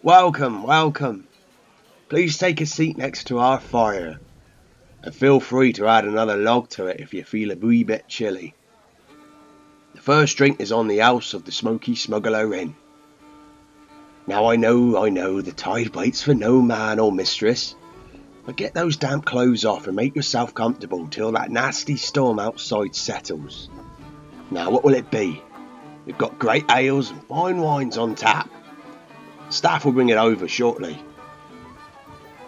Welcome, welcome. Please take a seat next to our fire, and feel free to add another log to it if you feel a wee bit chilly. The first drink is on the house of the Smoky Smuggler Inn. Now I know, the tide waits for no man or mistress, but get those damp clothes off and make yourself comfortable till that nasty storm outside settles. Now what will it be? We've got great ales and fine wines on tap. Staff will bring it over shortly.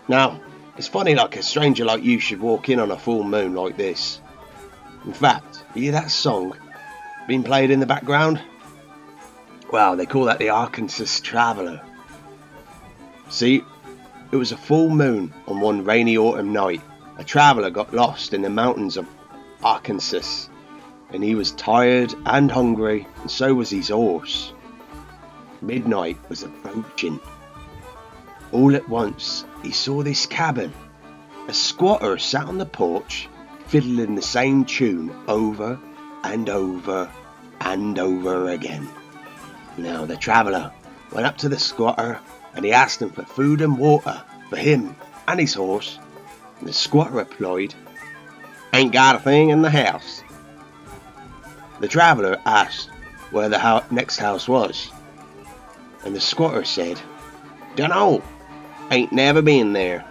Now, it's funny like a stranger like you should walk in on a full moon like this. In fact, you hear that song being played in the background? Well, they call that the Arkansas Traveller. See, it was a full moon on one rainy autumn night. A traveller got lost in the mountains of Arkansas, and he was tired and hungry, and so was his horse. Midnight was approaching. All at once, he saw this cabin. A squatter sat on the porch, fiddling the same tune over and over and over again. Now the traveller went up to the squatter and he asked him for food and water for him and his horse. And the squatter replied, "Ain't got a thing in the house." The traveller asked where the next house was, and the squatter said, "Dunno, ain't never been there."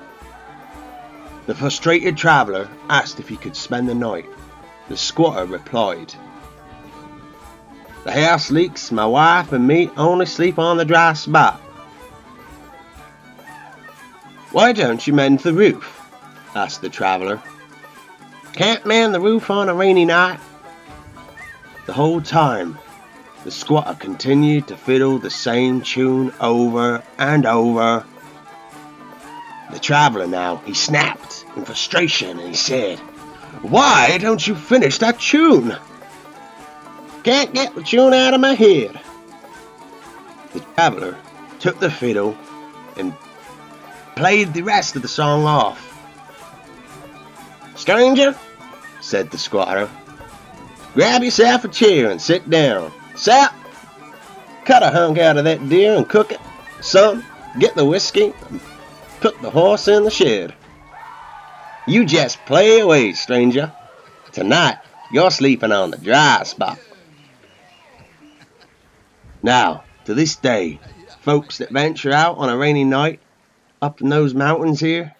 The frustrated traveller asked if he could spend the night. The squatter replied, "The house leaks, my wife and me only sleep on the dry spot." "Why don't you mend the roof?" asked the traveller. "Can't mend the roof on a rainy night." The whole time, the squatter continued to fiddle the same tune over and over. The traveller now, he snapped in frustration and he said, "Why don't you finish that tune?" "Can't get the tune out of my head." The traveller took the fiddle and played the rest of the song off. "Stranger," said the squatter, "grab yourself a chair and sit down. Sap, cut a hunk out of that deer and cook it. Son, get the whiskey and put the horse in the shed. You just play away, stranger. Tonight, you're sleeping on the dry spot." Now, to this day, folks that venture out on a rainy night up in those mountains here,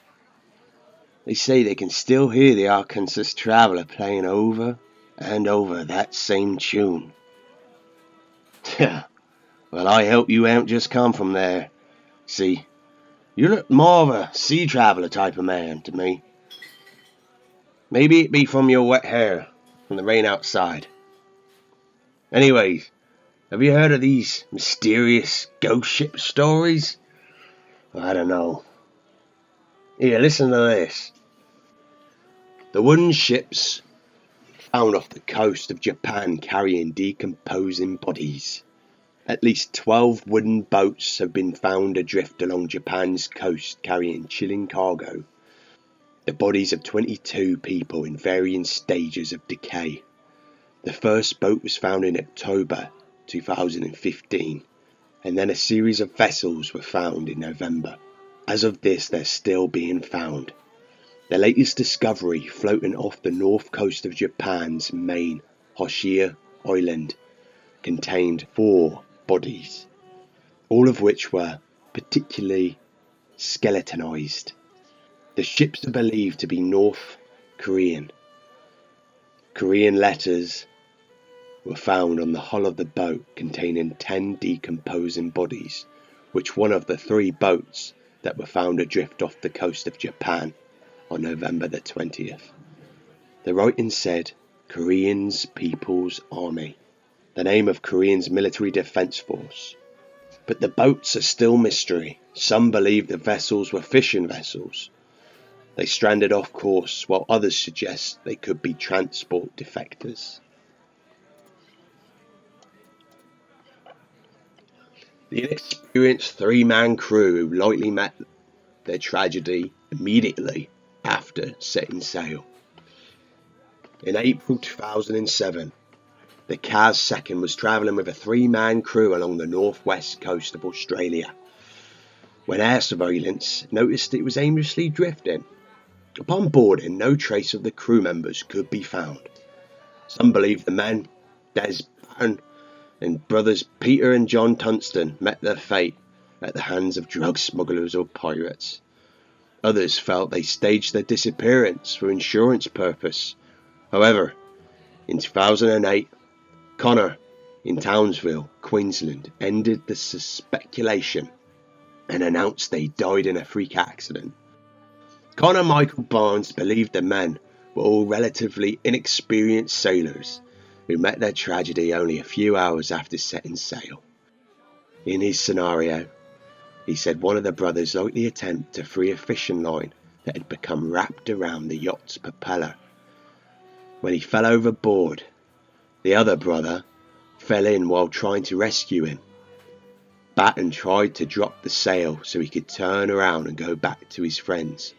they say they can still hear the Arkansas Traveller playing over and over that same tune. Well, I hope you haven't just come from there. See, you look more of a sea traveller type of man to me. Maybe it be from your wet hair, from the rain outside. Anyways, have you heard of these mysterious ghost ship stories? I don't know. Here, listen to this. The wooden ships found off the coast of Japan carrying decomposing bodies. At least 12 wooden boats have been found adrift along Japan's coast carrying chilling cargo. The bodies of 22 people in varying stages of decay. The first boat was found in October 2015, and then a series of vessels were found in November. As of this, they're still being found. The latest discovery floating off the north coast of Japan's main Hoshio Island contained 4 bodies, all of which were particularly skeletonized. The ships are believed to be North Korean. Korean letters were found on the hull of the boat containing 10 decomposing bodies, which one of the 3 boats that were found adrift off the coast of Japan on November the 20th. The writing said, Korean's People's Army, the name of Korean's military defense force. But the boats are still mystery. Some believe the vessels were fishing vessels. They stranded off course, while others suggest they could be transport defectors. The inexperienced 3-man crew who likely met their tragedy immediately after setting sail. In April 2007, the Kaz II was travelling with a 3-man crew along the northwest coast of Australia. when air surveillance noticed it was aimlessly drifting. Upon boarding, no trace of the crew members could be found. Some believe the men, Des Patton and brothers Peter and John Tunston, met their fate at the hands of drug smugglers or pirates. Others felt they staged their disappearance for insurance purpose. However, in 2008, Connor in Townsville, Queensland, ended the speculation and announced they died in a freak accident. Connor Michael Barnes believed the men were all relatively inexperienced sailors who met their tragedy only a few hours after setting sail. In his scenario, he said one of the brothers likely attempted to free a fishing line that had become wrapped around the yacht's propeller. When he fell overboard, the other brother fell in while trying to rescue him. Batten tried to drop the sail so he could turn around and go back to his friends.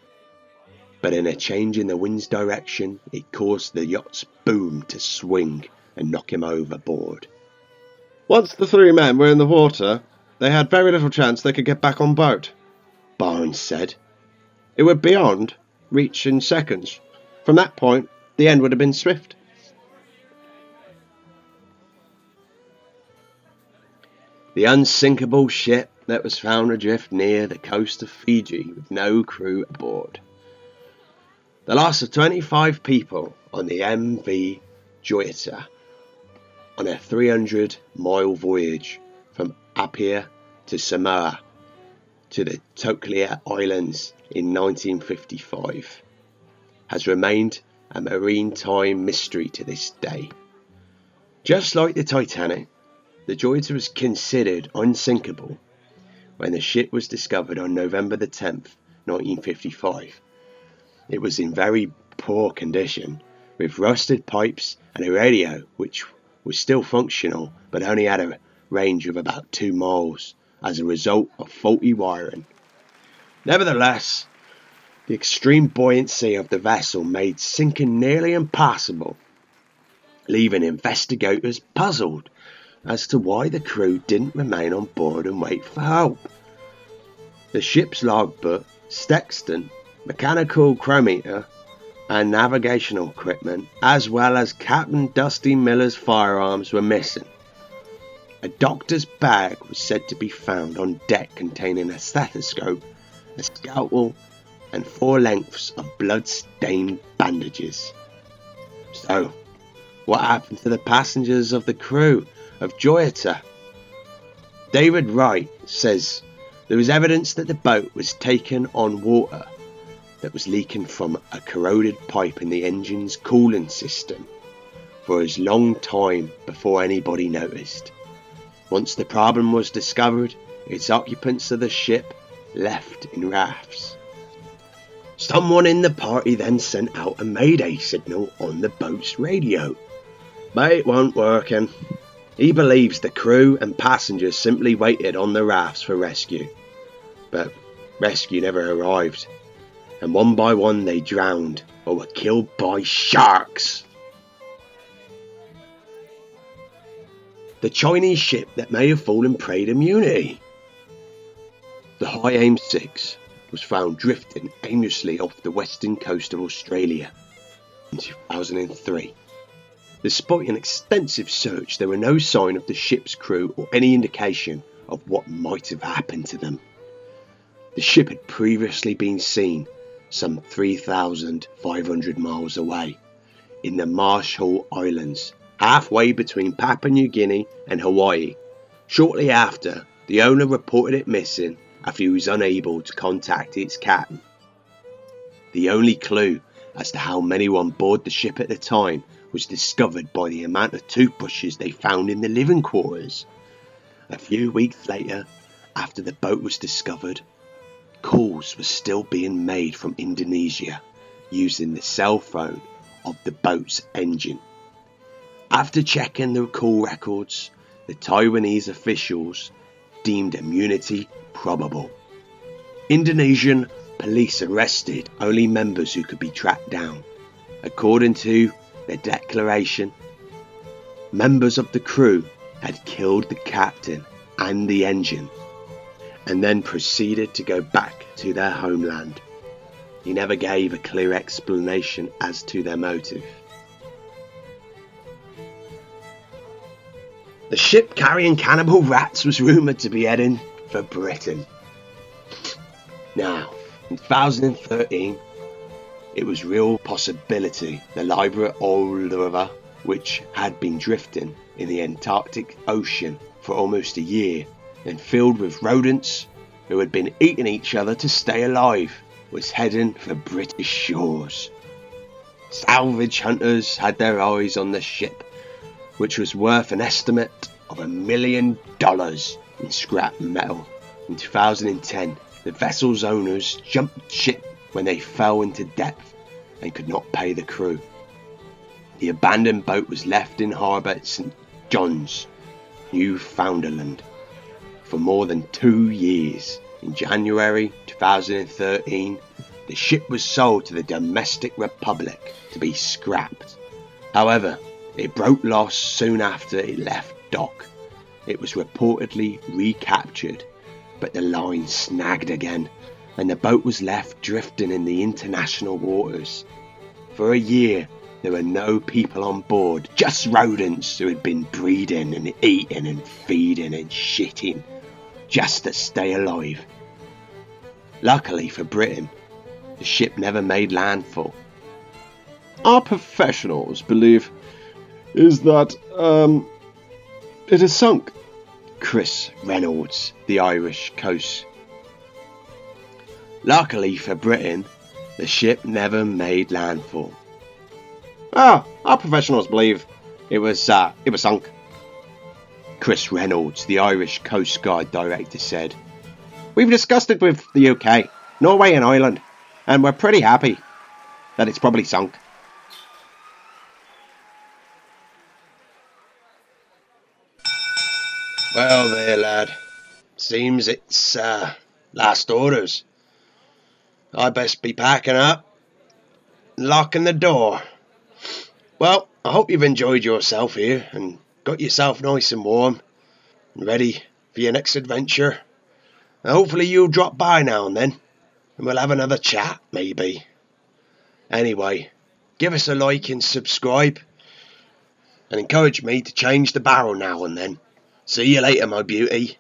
But in a change in the wind's direction, it caused the yacht's boom to swing and knock him overboard. Once the three men were in the water, they had very little chance they could get back on boat, Barnes said. It would be beyond reach in seconds. From that point, the end would have been swift. The unsinkable ship that was found adrift near the coast of Fiji with no crew aboard. The loss of 25 people on the MV Joyita on a 300-mile voyage from Apia to Samoa to the Toklia Islands in 1955 has remained a maritime mystery to this day. Just like the Titanic, the Joyita was considered unsinkable when the ship was discovered on November the 10th, 1955. It was in very poor condition, with rusted pipes and a radio which was still functional but only had a range of about 2 miles as a result of faulty wiring. Nevertheless, the extreme buoyancy of the vessel made sinking nearly impossible, leaving investigators puzzled as to why the crew didn't remain on board and wait for help. The ship's logbook, sextant, mechanical chronometer and navigational equipment, as well as Captain Dusty Miller's firearms, were missing. A doctor's bag was said to be found on deck containing a stethoscope, a scalpel and 4 lengths of blood-stained bandages. So, what happened to the passengers of the crew of Joyita? David Wright says there was evidence that the boat was taken on water that was leaking from a corroded pipe in the engine's cooling system for a long time before anybody noticed. Once the problem was discovered, its occupants of the ship left in rafts. Someone in the party then sent out a mayday signal on the boat's radio, but it wasn't working. He believes the crew and passengers simply waited on the rafts for rescue, but rescue never arrived, and one by one they drowned or were killed by sharks. The Chinese ship that may have fallen prey to immunity. The High Aim 6 was found drifting aimlessly off the western coast of Australia in 2003. Despite an extensive search, there were no sign of the ship's crew or any indication of what might have happened to them. The ship had previously been seen some 3,500 miles away in the Marshall Islands, halfway between Papua New Guinea and Hawaii. Shortly after, the owner reported it missing after he was unable to contact its captain. The only clue as to how many were on board the ship at the time was discovered by the amount of toothbrushes they found in the living quarters. A few weeks later, after the boat was discovered, calls were still being made from Indonesia using the cell phone of the boat's engine. After checking the call records, the Taiwanese officials deemed immunity probable. Indonesian police arrested only members who could be tracked down. According to their declaration, members of the crew had killed the captain and the engine, and then proceeded to go back to their homeland. He never gave a clear explanation as to their motive. The ship carrying cannibal rats was rumoured to be heading for Britain. Now, in 2013, it was real possibility the Libra River, which had been drifting in the Antarctic Ocean for almost a year and filled with rodents who had been eating each other to stay alive, was heading for British shores. Salvage hunters had their eyes on the ship, which was worth an estimate of $1 million in scrap metal. In 2010, the vessel's owners jumped ship when they fell into depth and could not pay the crew. The abandoned boat was left in harbour at St. John's, Newfoundland, for more than 2 years. In January 2013, the ship was sold to the Domestic Republic to be scrapped. However, it broke loss soon after it left dock. It was reportedly recaptured, but the line snagged again, and the boat was left drifting in the international waters. For a year, there were no people on board, just rodents who had been breeding and eating and feeding and shitting, just to stay alive. Luckily for Britain, the ship never made landfall. Our professionals believe is that it is sunk. Chris Reynolds, the Irish coast. Luckily for Britain, the ship never made landfall. Our professionals believe it was sunk. Chris Reynolds, the Irish Coast Guard director, said, We've discussed it with the UK, Norway and Ireland, and we're pretty happy that it's probably sunk. Well there, lad. Seems it's last orders. I best be packing up and locking the door. Well, I hope you've enjoyed yourself here and got yourself nice and warm and ready for your next adventure. And hopefully you'll drop by now and then and we'll have another chat, maybe. Anyway, give us a like and subscribe and encourage me to change the barrel now and then. See you later, my beauty.